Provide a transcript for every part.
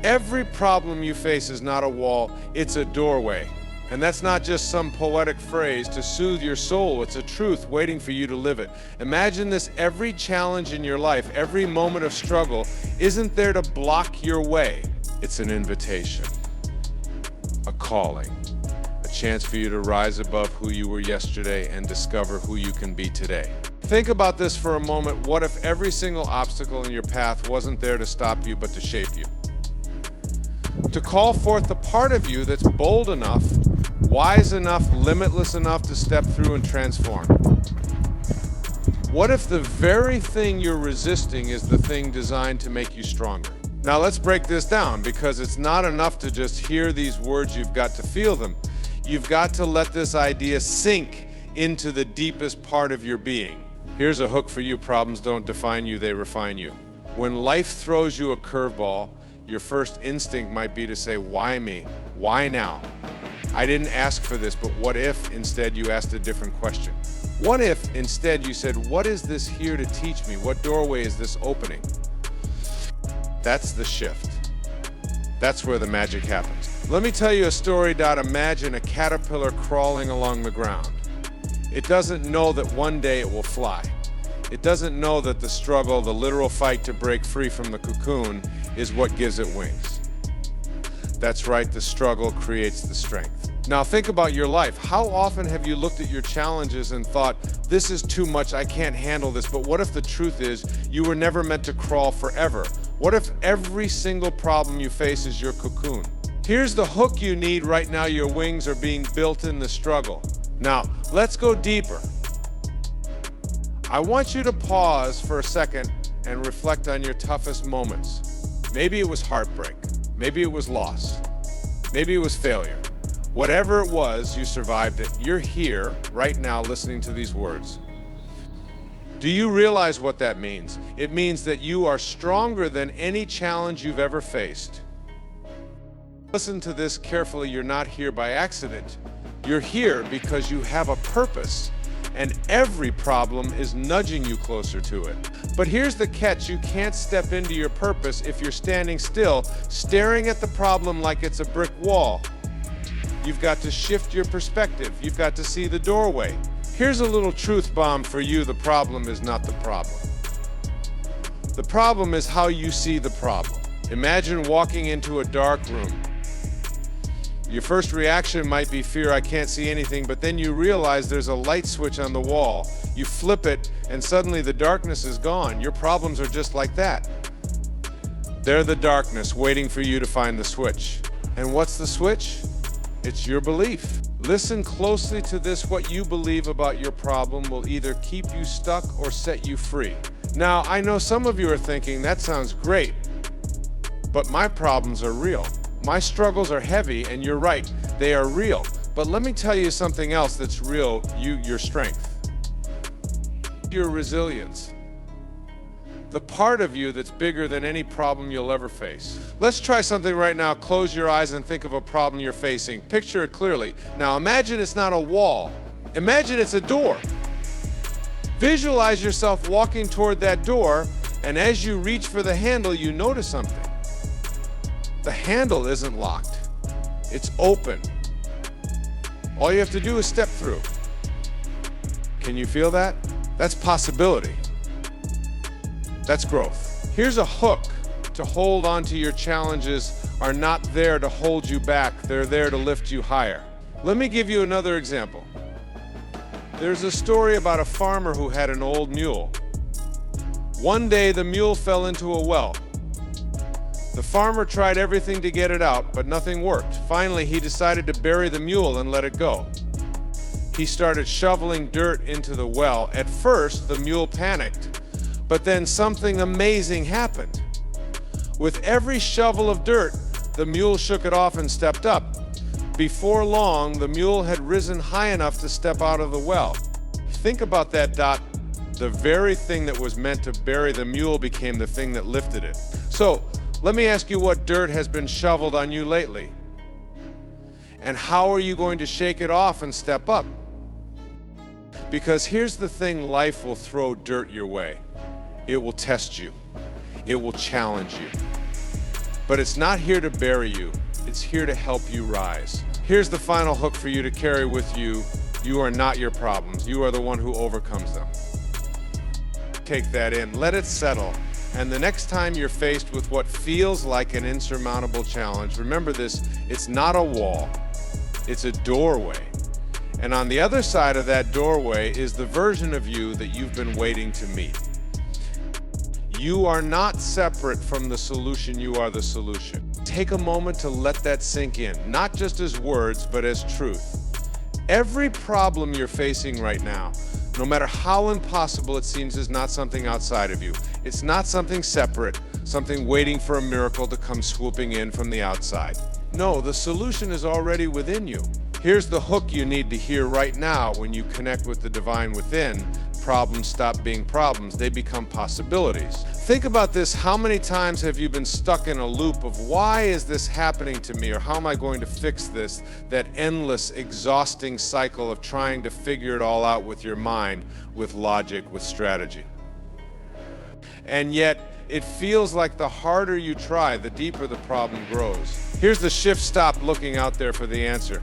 Every problem you face is not a wall, it's a doorway. And that's not just some poetic phrase to soothe your soul, it's a truth waiting for you to live it. Imagine this: every challenge in your life, every moment of struggle isn't there to block your way. It's an invitation, a calling, a chance for you to rise above who you were yesterday and discover who you can be today. Think about this for a moment. What if every single obstacle in your path wasn't there to stop you, but to shape you? To call forth the part of you that's bold enough, wise enough, limitless enough to step through and transform. What if the very thing you're resisting is the thing designed to make you stronger? Now let's break this down, because it's not enough to just hear these words, you've got to feel them. You've got to let this idea sink into the deepest part of your being. Here's a hook for you: problems don't define you, they refine you. When life throws you a curveball, your first instinct might be to say, why me? Why now? I didn't ask for this, but what if instead you asked a different question? What if instead you said, what is this here to teach me? What doorway is this opening? That's the shift. That's where the magic happens. Let me tell you a story. Imagine a caterpillar crawling along the ground. It doesn't know that one day it will fly. It doesn't know that the struggle, the literal fight to break free from the cocoon, is what gives it wings. That's right, the struggle creates the strength. Now think about your life. How often have you looked at your challenges and thought, this is too much, I can't handle this? But what if the truth is, you were never meant to crawl forever? What if every single problem you face is your cocoon? Here's the hook you need right now: your wings are being built in the struggle. Now, let's go deeper. I want you to pause for a second and reflect on your toughest moments. Maybe it was heartbreak. Maybe it was loss. Maybe it was failure. Whatever it was, you survived it. You're here right now listening to these words. Do you realize what that means? It means that you are stronger than any challenge you've ever faced. Listen to this carefully. You're not here by accident. You're here because you have a purpose, and every problem is nudging you closer to it. But here's the catch: you can't step into your purpose if you're standing still, staring at the problem like it's a brick wall. You've got to shift your perspective. You've got to see the doorway. Here's a little truth bomb for you: the problem is not the problem. The problem is how you see the problem. Imagine walking into a dark room. Your first reaction might be fear, I can't see anything, but then you realize there's a light switch on the wall. You flip it, and suddenly the darkness is gone. Your problems are just like that. They're the darkness waiting for you to find the switch. And what's the switch? It's your belief. Listen closely to this: what you believe about your problem will either keep you stuck or set you free. Now, I know some of you are thinking, that sounds great, but my problems are real. My struggles are heavy, and you're right, they are real. But let me tell you something else that's real: your strength, your resilience, the part of you that's bigger than any problem you'll ever face. Let's try something right now. Close your eyes and think of a problem you're facing. Picture it clearly. Now imagine it's not a wall. Imagine it's a door. Visualize yourself walking toward that door, and as you reach for the handle, you notice something. The handle isn't locked. It's open. All you have to do is step through. Can you feel that? That's possibility. That's growth. Here's a hook to hold on to. Your challenges are not there to hold you back. They're there to lift you higher. Let me give you another example. There's a story about a farmer who had an old mule. One day the mule fell into a well. The farmer tried everything to get it out, but nothing worked. Finally, he decided to bury the mule and let it go. He started shoveling dirt into the well. At first, the mule panicked, but then something amazing happened. With every shovel of dirt, the mule shook it off and stepped up. Before long, the mule had risen high enough to step out of the well. Think about that, Dot. The very thing that was meant to bury the mule became the thing that lifted it. So, let me ask you, what dirt has been shoveled on you lately? And how are you going to shake it off and step up? Because here's the thing: life will throw dirt your way. It will test you. It will challenge you. but it's not here to bury you. It's here to help you rise. Here's the final hook for you to carry with you. You are not your problems. You are the one who overcomes them. Take that in, let it settle. And the next time you're faced with what feels like an insurmountable challenge, remember this, it's not a wall, it's a doorway. And on the other side of that doorway is the version of you that you've been waiting to meet. You are not separate from the solution, you are the solution. Take a moment to let that sink in, not just as words, but as truth. Every problem you're facing right now, no matter how impossible it seems, is not something outside of you. It's not something separate, something waiting for a miracle to come swooping in from the outside. No, the solution is already within you. Here's the hook you need to hear right now when you connect with the divine within. Problems stop being problems, they become possibilities. Think about this, how many times have you been stuck in a loop of why is this happening to me, or how am I going to fix this? That endless, exhausting cycle of trying to figure it all out with your mind, with logic, with strategy. And yet, it feels like the harder you try, the deeper the problem grows. Here's the shift stop looking out there for the answer.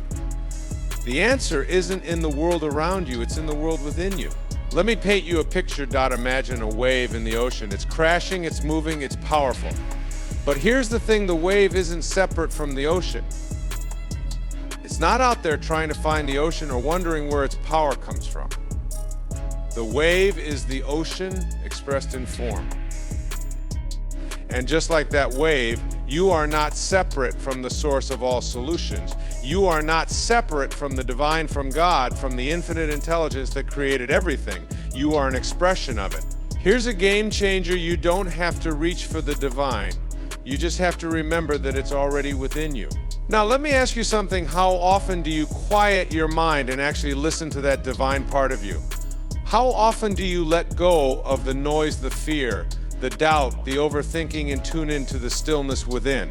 The answer isn't in the world around you, it's in the world within you. Let me paint you a picture. Imagine a wave in the ocean. It's crashing, it's moving, it's powerful. But here's the thing, the wave isn't separate from the ocean. It's not out there trying to find the ocean or wondering where its power comes from. The wave is the ocean expressed in form. And just like that wave, you are not separate from the source of all solutions. You are not separate from the divine, from God, from the infinite intelligence that created everything. You are an expression of it. Here's a game changer. You don't have to reach for the divine. You just have to remember that it's already within you. Now, let me ask you something. How often do you quiet your mind and actually listen to that divine part of you? How often do you let go of the noise, the fear, the doubt, the overthinking, and tune into the stillness within?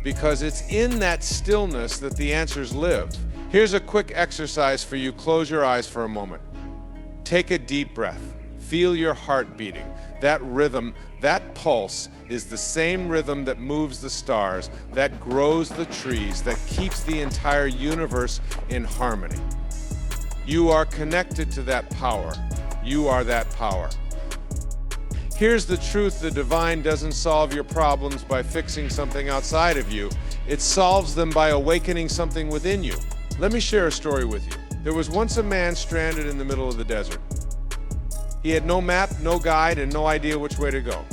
Because it's in that stillness that the answers live. Here's a quick exercise for you. Close your eyes for a moment. Take a deep breath. Feel your heart beating. That rhythm, that pulse is the same rhythm that moves the stars, that grows the trees, that keeps the entire universe in harmony. You are connected to that power. You are that power. Here's the truth, the divine doesn't solve your problems by fixing something outside of you. It solves them by awakening something within you. Let me share a story with you. There was once a man stranded in the middle of the desert. He had no map, no guide, and no idea which way to go.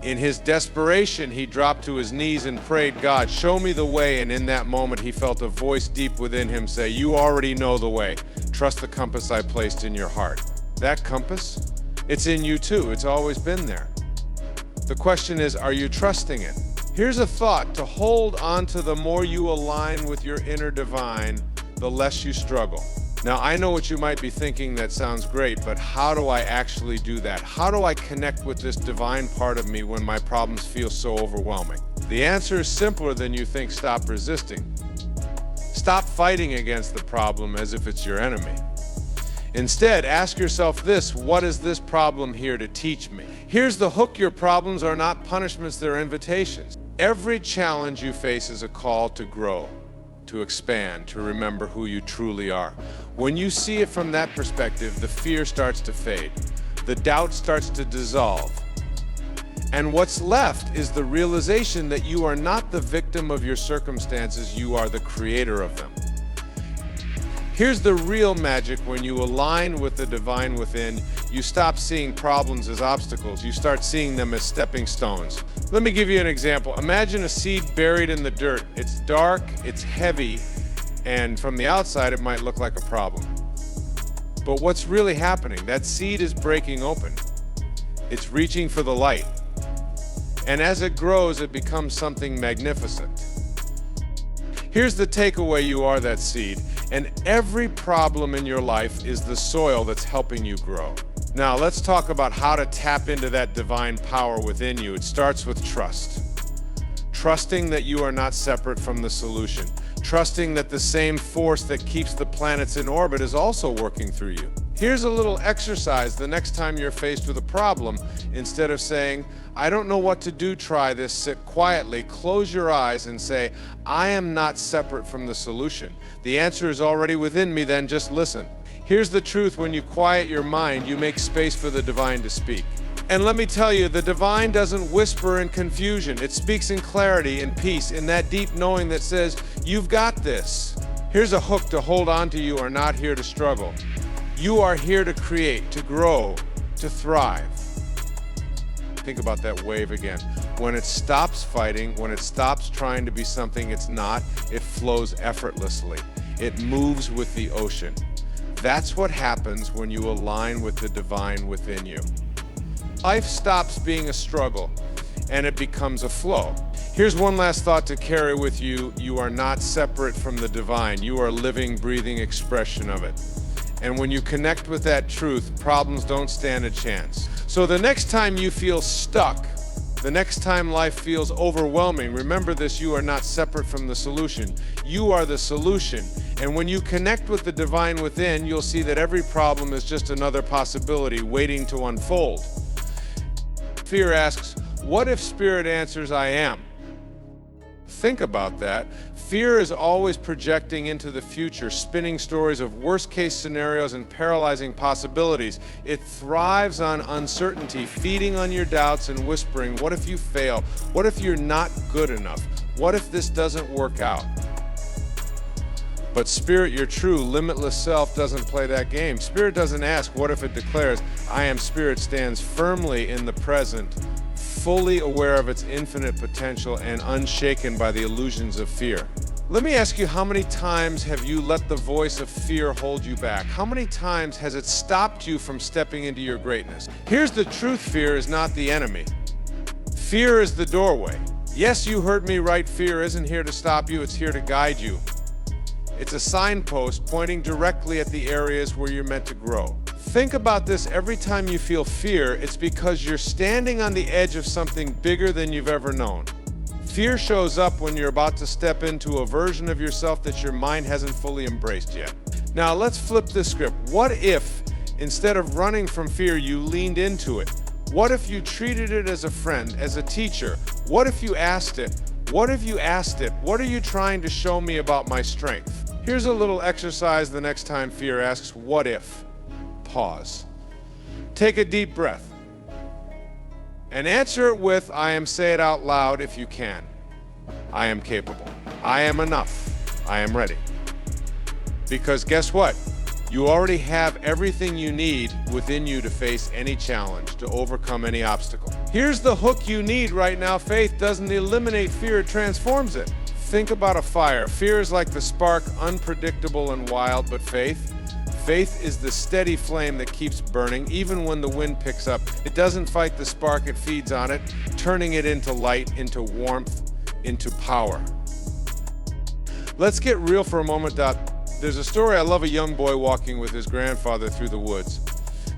In his desperation, he dropped to his knees and prayed, God, show me the way. And in that moment, he felt a voice deep within him say, you already know the way. Trust the compass I placed in your heart. That compass? It's in you too. It's always been there. The question is, are you trusting it? Here's a thought to hold on to. The more you align with your inner divine, the less you struggle. Now, I know what you might be thinking, that sounds great, but how do I actually do that? How do I connect with this divine part of me when my problems feel so overwhelming? The answer is simpler than you think. Stop resisting. Stop fighting against the problem as if it's your enemy. Instead, ask yourself this, what is this problem here to teach me? Here's the hook, your problems are not punishments, they're invitations. Every challenge you face is a call to grow, to expand, to remember who you truly are. When you see it from that perspective, the fear starts to fade, the doubt starts to dissolve. And what's left is the realization that you are not the victim of your circumstances, you are the creator of them. Here's the real magic. When you align with the divine within, you stop seeing problems as obstacles. You start seeing them as stepping stones. Let me give you an example. Imagine a seed buried in the dirt. It's dark, it's heavy, and from the outside it might look like a problem. But what's really happening? That seed is breaking open. It's reaching for the light. And as it grows, it becomes something magnificent. Here's the takeaway, you are that seed. And every problem in your life is the soil that's helping you grow. Now, let's talk about how to tap into that divine power within you. It starts with trust. Trusting that you are not separate from the solution. Trusting that the same force that keeps the planets in orbit is also working through you. Here's a little exercise the next time you're faced with a problem. Instead of saying, I don't know what to do, try this, sit quietly, close your eyes and say, I am not separate from the solution. The answer is already within me, then just listen. Here's the truth: when you quiet your mind, you make space for the divine to speak. And let me tell you, the divine doesn't whisper in confusion. It speaks in clarity and peace, in that deep knowing that says, you've got this. Here's a hook to hold on to: you are not here to struggle. You are here to create, to grow, to thrive. Think about that wave again. When it stops fighting, when it stops trying to be something it's not, it flows effortlessly. It moves with the ocean. That's what happens when you align with the divine within you. Life stops being a struggle and it becomes a flow. Here's one last thought to carry with you: you are not separate from the divine. You are a living, breathing expression of it. And when you connect with that truth, problems don't stand a chance. So the next time you feel stuck, the next time life feels overwhelming, remember this: you are not separate from the solution. You are the solution. And when you connect with the divine within, you'll see that every problem is just another possibility waiting to unfold. Fear asks, what if Spirit answers, I am? Think about that. Fear is always projecting into the future, spinning stories of worst-case scenarios and paralyzing possibilities. It thrives on uncertainty, feeding on your doubts and whispering, what if you fail? What if you're not good enough? What if this doesn't work out? But Spirit, your true, limitless self, doesn't play that game. Spirit doesn't ask, what if? It declares, I am. Spirit stands firmly in the present, fully aware of its infinite potential and unshaken by the illusions of fear. Let me ask you, how many times have you let the voice of fear hold you back? How many times has it stopped you from stepping into your greatness? Here's the truth: fear is not the enemy. Fear is the doorway. Yes, you heard me right. Fear isn't here to stop you, it's here to guide you. It's a signpost pointing directly at the areas where you're meant to grow. Think about this: every time you feel fear, it's because you're standing on the edge of something bigger than you've ever known. Fear shows up when you're about to step into a version of yourself that your mind hasn't fully embraced yet. Now let's flip this script. What if, instead of running from fear, you leaned into it? What if you treated it as a friend, as a teacher? What if you asked it, what if you asked it, what are you trying to show me about my strength? Here's a little exercise the next time fear asks, what if? Pause. Take a deep breath. And answer it with, I am. Say it out loud if you can. I am capable. I am enough. I am ready. Because guess what? You already have everything you need within you to face any challenge, to overcome any obstacle. Here's the hook you need right now. Faith doesn't eliminate fear, it transforms it. Think about a fire. Fear is like the spark, unpredictable and wild, but faith is the steady flame that keeps burning even when the wind picks up. It doesn't fight the spark, it feeds on it, turning it into light, into warmth, into power. Let's get real for a moment, Dot. There's a story. I love a young boy walking with his grandfather through the woods.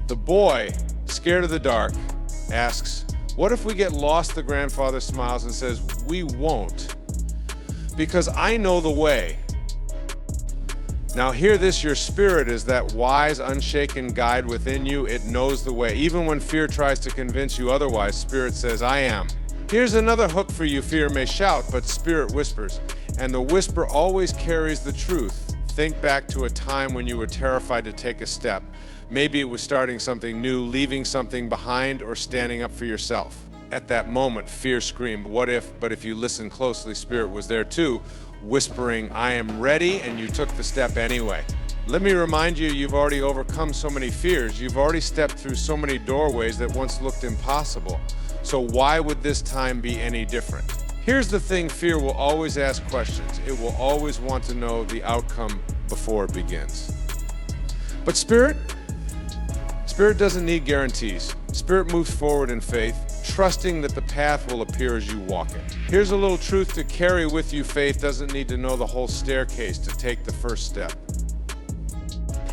The boy, scared of the dark, asks, what if we get lost? The grandfather smiles and says, we won't, because I know the way. Now hear this: your spirit is that wise, unshaken guide within you. It knows the way. Even when fear tries to convince you otherwise, Spirit says, I am. Here's another hook for you. Fear may shout, but Spirit whispers. And the whisper always carries the truth. Think back to a time when you were terrified to take a step. Maybe it was starting something new, leaving something behind, or standing up for yourself. At that moment, fear screamed, what if? But if you listen closely, Spirit was there too, whispering, I am ready, and you took the step anyway. Let me remind you, you've already overcome so many fears. You've already stepped through so many doorways that once looked impossible. So why would this time be any different? Here's the thing: fear will always ask questions. It will always want to know the outcome before it begins. But Spirit doesn't need guarantees. Spirit moves forward in faith, trusting that the path will appear as you walk it. Here's a little truth to carry with you: faith doesn't need to know the whole staircase to take the first step.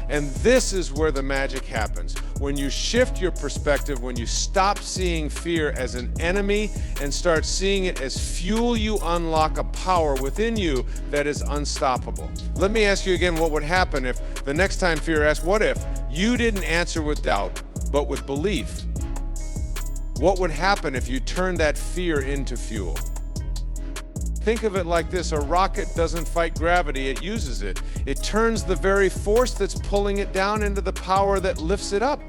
And this is where the magic happens. When you shift your perspective, when you stop seeing fear as an enemy and start seeing it as fuel, you unlock a power within you that is unstoppable. Let me ask you again, what would happen if the next time fear asks, what if? You didn't answer with doubt, but with belief. What would happen if you turned that fear into fuel? Think of it like this: a rocket doesn't fight gravity, it uses it. It turns the very force that's pulling it down into the power that lifts it up.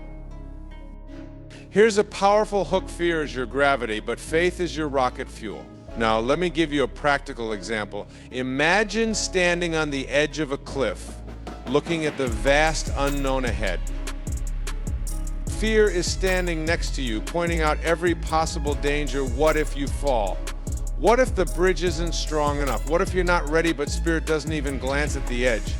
Here's a powerful hook: fear is your gravity, but faith is your rocket fuel. Now, let me give you a practical example. Imagine standing on the edge of a cliff, looking at the vast unknown ahead. Fear is standing next to you, pointing out every possible danger. What if you fall? What if the bridge isn't strong enough? What if you're not ready, but Spirit doesn't even glance at the edge?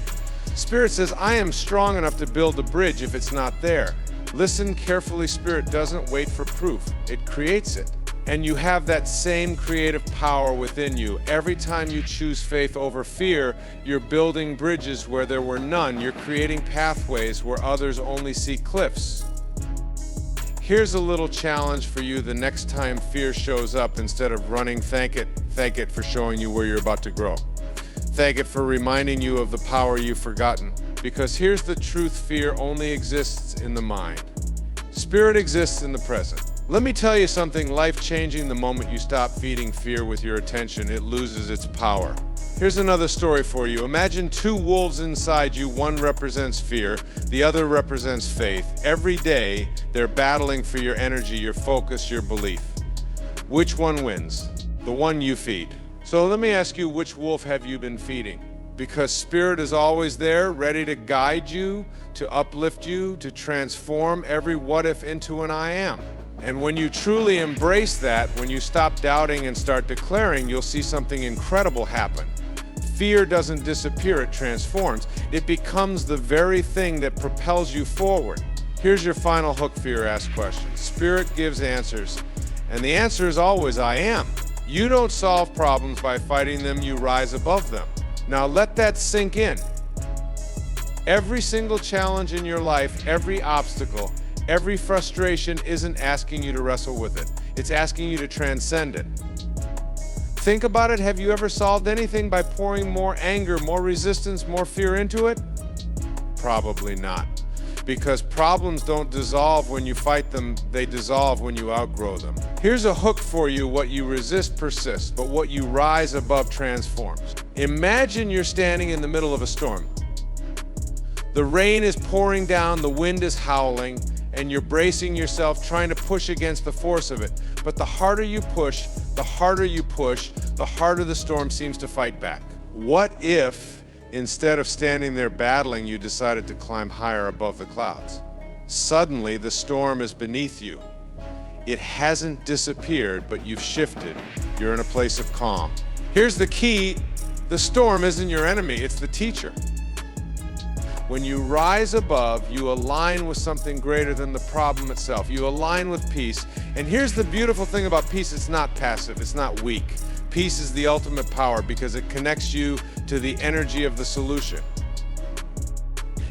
Spirit says, I am strong enough to build the bridge if it's not there. Listen carefully. Spirit doesn't wait for proof. It creates it. And you have that same creative power within you. Every time you choose faith over fear, you're building bridges where there were none. You're creating pathways where others only see cliffs. Here's a little challenge for you the next time fear shows up. Instead of running, thank it for showing you where you're about to grow. Thank it for reminding you of the power you've forgotten. Because here's the truth: fear only exists in the mind. Spirit exists in the present. Let me tell you something life-changing. The moment you stop feeding fear with your attention, it loses its power. Here's another story for you. Imagine two wolves inside you. One represents fear, the other represents faith. Every day, they're battling for your energy, your focus, your belief. Which one wins? The one you feed. So let me ask you, which wolf have you been feeding? Because Spirit is always there, ready to guide you, to uplift you, to transform every what if into an I am. And when you truly embrace that, when you stop doubting and start declaring, you'll see something incredible happen. Fear doesn't disappear, it transforms. It becomes the very thing that propels you forward. Here's your final hook for your ask question. Spirit gives answers, and the answer is always I am. You don't solve problems by fighting them, you rise above them. Now let that sink in. Every single challenge in your life, every obstacle, every frustration isn't asking you to wrestle with it. It's asking you to transcend it. Think about it. Have you ever solved anything by pouring more anger, more resistance, more fear into it? Probably not. Because problems don't dissolve when you fight them, they dissolve when you outgrow them. Here's a hook for you: what you resist persists, but what you rise above transforms. Imagine you're standing in the middle of a storm. The rain is pouring down, the wind is howling, and you're bracing yourself, trying to push against the force of it. But the harder you push, the harder the storm seems to fight back. What if, instead of standing there battling, you decided to climb higher above the clouds? Suddenly, the storm is beneath you. It hasn't disappeared, but you've shifted. You're in a place of calm. Here's the key: the storm isn't your enemy, it's the teacher. When you rise above, you align with something greater than the problem itself. You align with peace. And here's the beautiful thing about peace: it's not passive, it's not weak. Peace is the ultimate power because it connects you to the energy of the solution.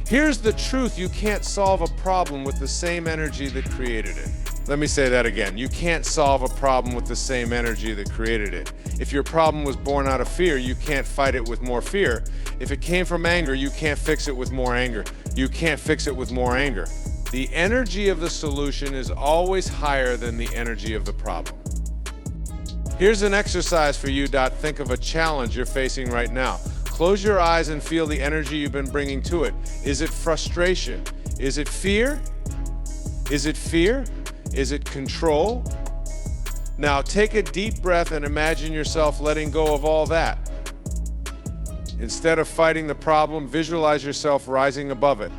Here's the truth: you can't solve a problem with the same energy that created it. Let me say that again. You can't solve a problem with the same energy that created it. If your problem was born out of fear, you can't fight it with more fear. If it came from anger, you can't fix it with more anger. You can't fix it with more anger. The energy of the solution is always higher than the energy of the problem. Here's an exercise for you. Think of a challenge you're facing right now. Close your eyes and feel the energy you've been bringing to it. Is it frustration? Is it fear? Is it fear? Is it control? Now take a deep breath and imagine yourself letting go of all that. Instead of fighting the problem, visualize yourself rising above it.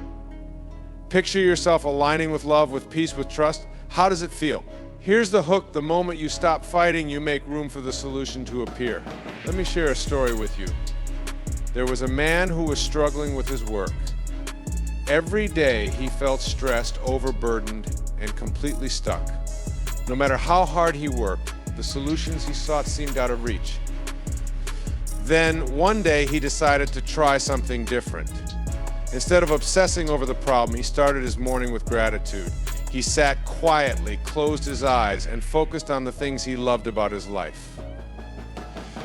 Picture yourself aligning with love, with peace, with trust. How does it feel? Here's the hook: the moment you stop fighting, you make room for the solution to appear. Let me share a story with you. There was a man who was struggling with his work. Every day he felt stressed, overburdened, and completely stuck. No matter how hard he worked, the solutions he sought seemed out of reach. Then one day he decided to try something different. Instead of obsessing over the problem, he started his morning with gratitude. He sat quietly, closed his eyes, and focused on the things he loved about his life.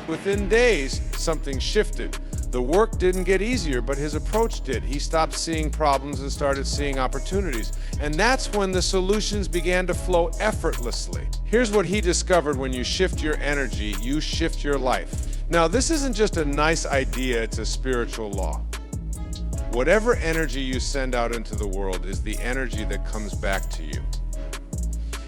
Within days, something shifted. The work didn't get easier, but his approach did. He stopped seeing problems and started seeing opportunities. And that's when the solutions began to flow effortlessly. Here's what he discovered: when you shift your energy, you shift your life. Now, this isn't just a nice idea, it's a spiritual law. Whatever energy you send out into the world is the energy that comes back to you.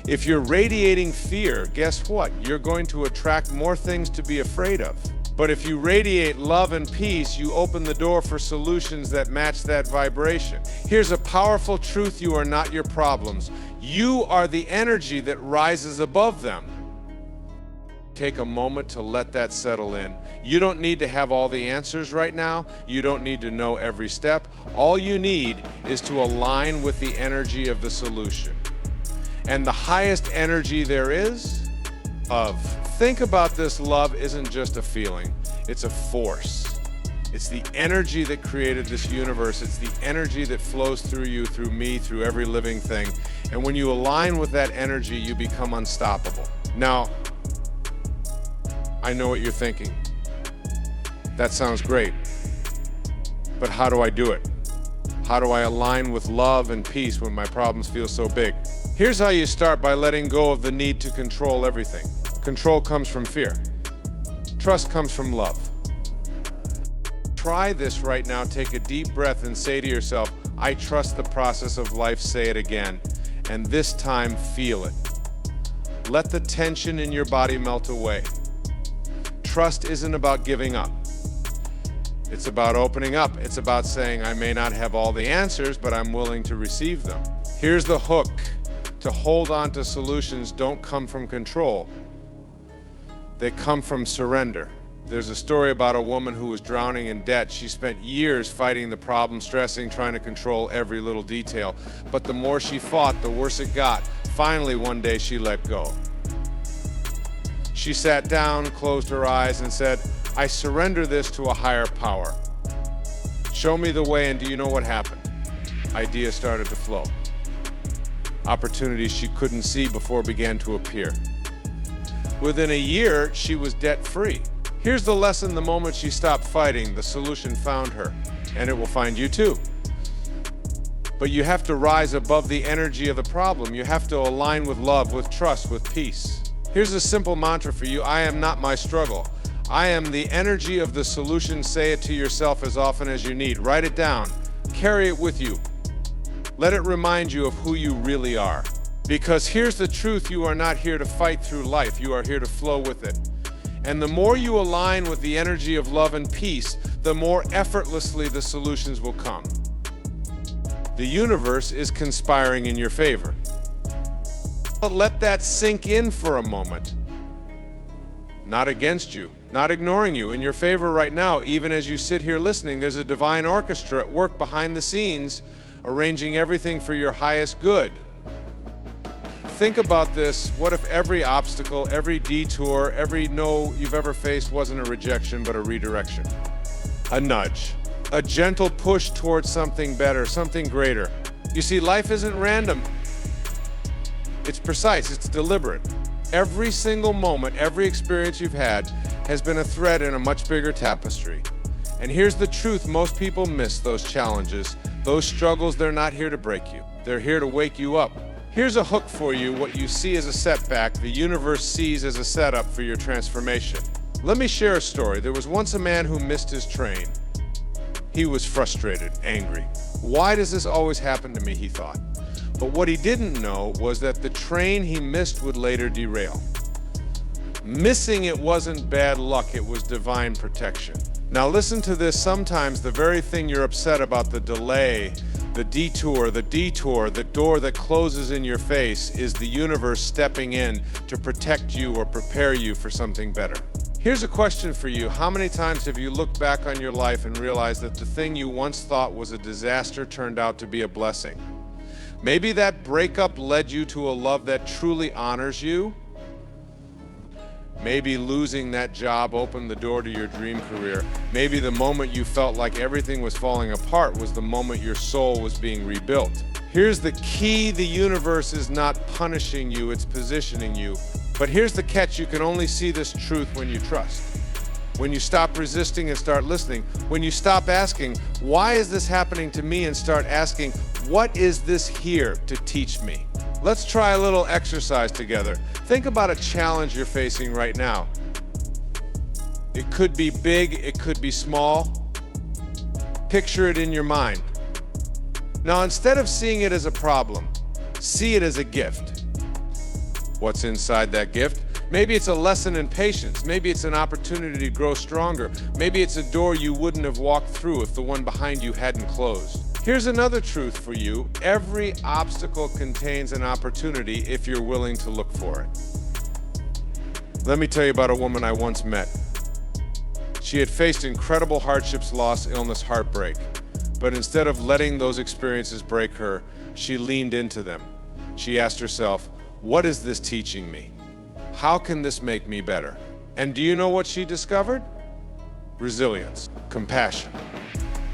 If you're radiating fear, guess what? You're going to attract more things to be afraid of. But if you radiate love and peace, you open the door for solutions that match that vibration. Here's a powerful truth: you are not your problems. You are the energy that rises above them. Take a moment to let that settle in. You don't need to have all the answers right now. You don't need to know every step. All you need is to align with the energy of the solution. And the highest energy there is, love. Think about this: love isn't just a feeling, it's a force. It's the energy that created this universe. It's the energy that flows through you, through me, through every living thing. And when you align with that energy, you become unstoppable. Now, I know what you're thinking. That sounds great, but how do I do it? How do I align with love and peace when my problems feel so big? Here's how you start: by letting go of the need to control everything. Control comes from fear. Trust comes from love. Try this right now. Take a deep breath and say to yourself, I trust the process of life. Say it again, and this time feel it. Let the tension in your body melt away. Trust isn't about giving up. It's about opening up. It's about saying, I may not have all the answers, but I'm willing to receive them. Here's the hook: to hold on to solutions don't come from control. They come from surrender. There's a story about a woman who was drowning in debt. She spent years fighting the problem, stressing, trying to control every little detail. But the more she fought, the worse it got. Finally, one day she let go. She sat down, closed her eyes, and said, I surrender this to a higher power. Show me the way. And do you know what happened? Ideas started to flow. Opportunities she couldn't see before began to appear. Within a year, she was debt-free. Here's the lesson: the moment she stopped fighting, the solution found her, and it will find you too. But you have to rise above the energy of the problem. You have to align with love, with trust, with peace. Here's a simple mantra for you: I am not my struggle. I am the energy of the solution. Say it to yourself as often as you need. Write it down. Carry it with you. Let it remind you of who you really are. Because here's the truth: you are not here to fight through life. You are here to flow with it. And the more you align with the energy of love and peace, the more effortlessly the solutions will come. The universe is conspiring in your favor. Let that sink in for a moment. Not against you, not ignoring you, in your favor right now. Even as you sit here listening, there's a divine orchestra at work behind the scenes, arranging everything for your highest good. Think about this: what if every obstacle, every detour, every no you've ever faced wasn't a rejection but a redirection? A nudge, a gentle push towards something better, something greater. You see, life isn't random. It's precise, it's deliberate. Every single moment, every experience you've had has been a thread in a much bigger tapestry. And here's the truth: most people miss those challenges, those struggles. They're not here to break you. They're here to wake you up. Here's a hook for you: what you see as a setback, the universe sees as a setup for your transformation. Let me share a story. There was once a man who missed his train. He was frustrated, angry. Why does this always happen to me, he thought. But what he didn't know was that the train he missed would later derail. Missing it wasn't bad luck, it was divine protection. Now listen to this: sometimes the very thing you're upset about, the delay, the detour, the door that closes in your face, is the universe stepping in to protect you or prepare you for something better. Here's a question for you: how many times have you looked back on your life and realized that the thing you once thought was a disaster turned out to be a blessing? Maybe that breakup led you to a love that truly honors you. Maybe losing that job opened the door to your dream career. Maybe the moment you felt like everything was falling apart was the moment your soul was being rebuilt. Here's the key: the universe is not punishing you, it's positioning you. But here's the catch: you can only see this truth when you trust. when you stop resisting and start listening, when you stop asking, why is this happening to me, and start asking, what is this here to teach me? Let's try a little exercise together. Think about a challenge you're facing right now. It could be big, it could be small. Picture it in your mind. Now, instead of seeing it as a problem, see it as a gift. What's inside that gift? Maybe it's a lesson in patience. Maybe it's an opportunity to grow stronger. Maybe it's a door you wouldn't have walked through if the one behind you hadn't closed. Here's another truth for you. Every obstacle contains an opportunity if you're willing to look for it. Let me tell you about a woman I once met. She had faced incredible hardships, loss, illness, heartbreak. But instead of letting those experiences break her, she leaned into them. She asked herself, what is this teaching me? How can this make me better? And do you know what she discovered? Resilience, compassion,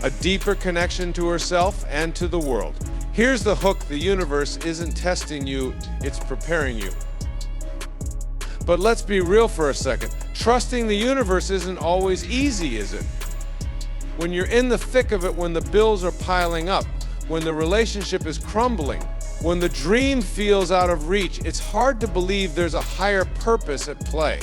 a deeper connection to herself and to the world. Here's the hook: the universe isn't testing you, it's preparing you. But let's be real for a second. Trusting the universe isn't always easy, is it? When you're in the thick of it, when the bills are piling up, when the relationship is crumbling, when the dream feels out of reach, it's hard to believe there's a higher purpose at play.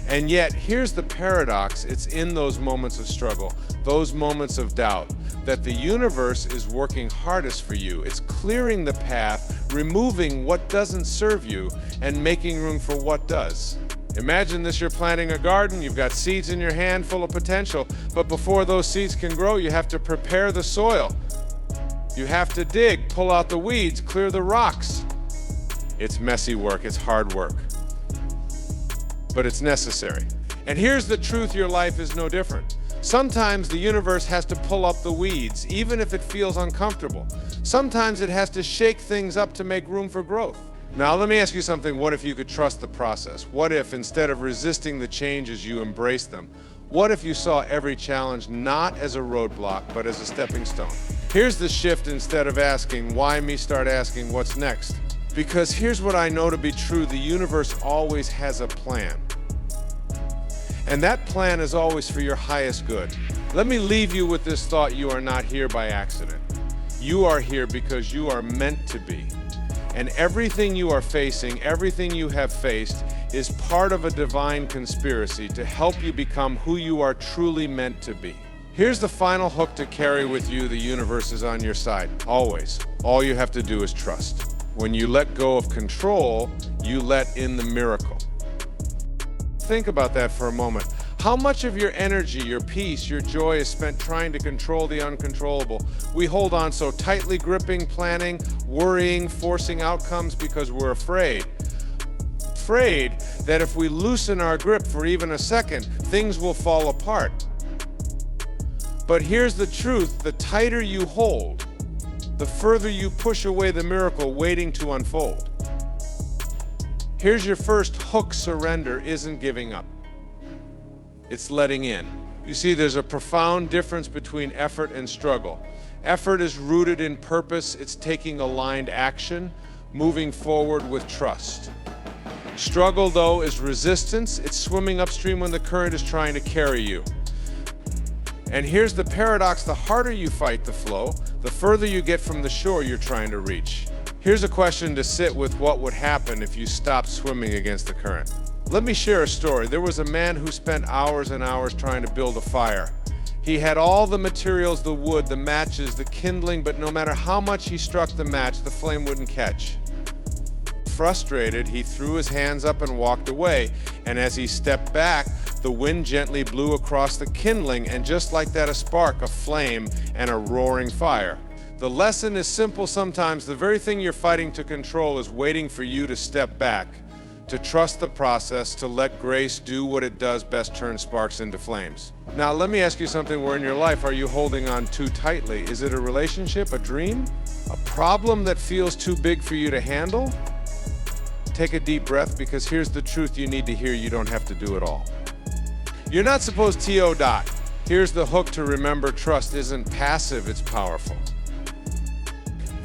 And yet, here's the paradox: it's in those moments of struggle, those moments of doubt, that the universe is working hardest for you. It's clearing the path, removing what doesn't serve you, and making room for what does. Imagine this: you're planting a garden, you've got seeds in your hand full of potential, but before those seeds can grow, you have to prepare the soil. You have to dig, pull out the weeds, clear the rocks. It's messy work, it's hard work, but it's necessary. And here's the truth: your life is no different. Sometimes the universe has to pull up the weeds, even if it feels uncomfortable. Sometimes it has to shake things up to make room for growth. Now, let me ask you something. What if you could trust the process? What if, instead of resisting the changes, you embraced them? What if you saw every challenge not as a roadblock, but as a stepping stone? Here's the shift: instead of asking, why me, start asking, what's next? Because here's what I know to be true: the universe always has a plan. And that plan is always for your highest good. Let me leave you with this thought: you are not here by accident. You are here because you are meant to be. And everything you are facing, everything you have faced, is part of a divine conspiracy to help you become who you are truly meant to be. Here's the final hook to carry with you: the universe is on your side, always. All you have to do is trust. When you let go of control, you let in the miracle. Think about that for a moment. How much of your energy, your peace, your joy is spent trying to control the uncontrollable? We hold on so tightly, gripping, planning, worrying, forcing outcomes because we're afraid. Afraid that if we loosen our grip for even a second, things will fall apart. But here's the truth: the tighter you hold, the further you push away the miracle waiting to unfold. Here's your first hook: surrender isn't giving up. It's letting in. You see, there's a profound difference between effort and struggle. Effort is rooted in purpose. It's taking aligned action, moving forward with trust. Struggle, though, is resistance. It's swimming upstream when the current is trying to carry you. And here's the paradox: the harder you fight the flow, the further you get from the shore you're trying to reach. Here's a question to sit with: what would happen if you stopped swimming against the current? Let me share a story. There was a man who spent hours and hours trying to build a fire. He had all the materials: the wood, the matches, the kindling, but no matter how much he struck the match, the flame wouldn't catch. Frustrated, he threw his hands up and walked away. And as he stepped back, the wind gently blew across the kindling, and just like that, a spark, a flame, and a roaring fire. The lesson is simple sometimes. The very thing you're fighting to control is waiting for you to step back, to trust the process, to let grace do what it does best: turn sparks into flames. Now, let me ask you something. Where in your life are you holding on too tightly? Is it a relationship, a dream, a problem that feels too big for you to handle? Take a deep breath, because here's the truth you need to hear: you don't have to do it all. You're not supposed to. Here's the hook to remember: trust isn't passive, it's powerful.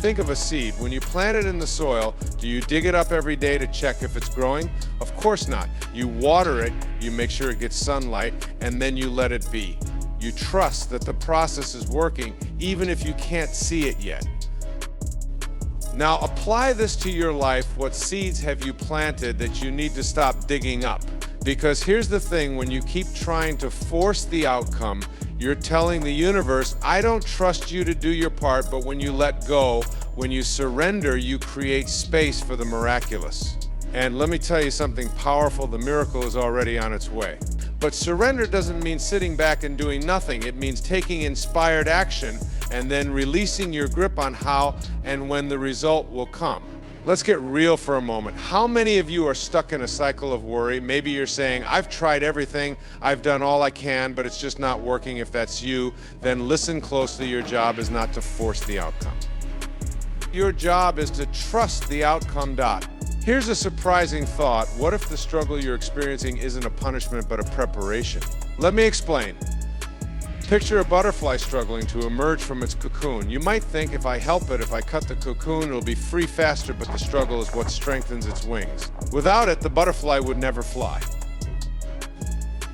Think of a seed. When you plant it in the soil, do you dig it up every day to check if it's growing? Of course not. You water it, you make sure it gets sunlight, and then you let it be. You trust that the process is working, even if you can't see it yet. Now apply this to your life. What seeds have you planted that you need to stop digging up? Because here's the thing, when you keep trying to force the outcome, you're telling the universe, I don't trust you to do your part, but when you let go, when you surrender, you create space for the miraculous. And let me tell you something powerful, the miracle is already on its way. But surrender doesn't mean sitting back and doing nothing. It means taking inspired action and then releasing your grip on how and when the result will come. Let's get real for a moment. How many of you are stuck in a cycle of worry? Maybe you're saying, I've tried everything, I've done all I can, but it's just not working. If that's you, then listen closely. Your job is not to force the outcome. Your job is to trust the outcome. Here's a surprising thought. What if the struggle you're experiencing isn't a punishment, but a preparation? Let me explain. Picture a butterfly struggling to emerge from its cocoon. You might think, if I help it, if I cut the cocoon, it'll be free faster, but the struggle is what strengthens its wings. Without it, the butterfly would never fly.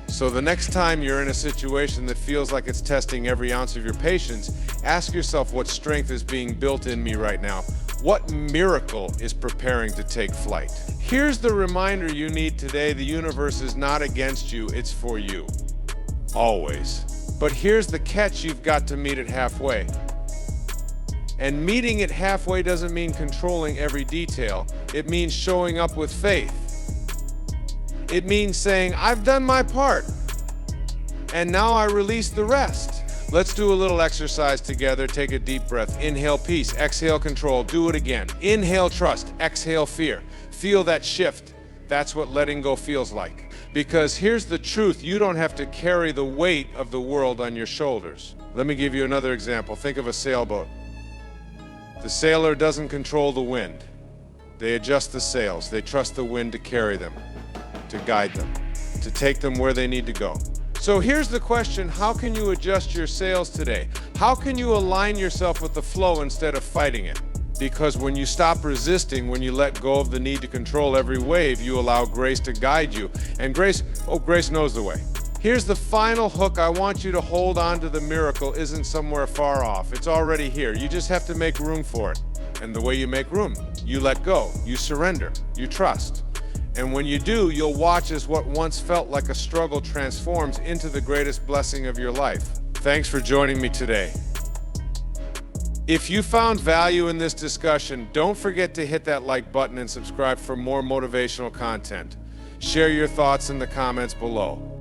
So the next time you're in a situation that feels like it's testing every ounce of your patience, ask yourself, what strength is being built in me right now? What miracle is preparing to take flight? Here's the reminder you need today. The universe is not against you, it's for you. Always. But here's the catch, you've got to meet it halfway. And meeting it halfway doesn't mean controlling every detail. It means showing up with faith. It means saying, I've done my part, and now I release the rest. Let's do a little exercise together. Take a deep breath. Inhale peace, exhale control. Do it again. Inhale trust, exhale fear. Feel that shift. That's what letting go feels like. Because here's the truth, you don't have to carry the weight of the world on your shoulders. Let me give you another example. Think of a sailboat. The sailor doesn't control the wind. They adjust the sails. They trust the wind to carry them, to guide them, to take them where they need to go. So here's the question, how can you adjust your sails today? How can you align yourself with the flow instead of fighting it? Because when you stop resisting, when you let go of the need to control every wave, you allow grace to guide you. And grace knows the way. Here's the final hook. I want you to hold on to the miracle isn't somewhere far off. It's already here. You just have to make room for it. And the way you make room, you let go, you surrender, you trust. And when you do, you'll watch as what once felt like a struggle transforms into the greatest blessing of your life. Thanks for joining me today. If you found value in this discussion, don't forget to hit that like button and subscribe for more motivational content. Share your thoughts in the comments below.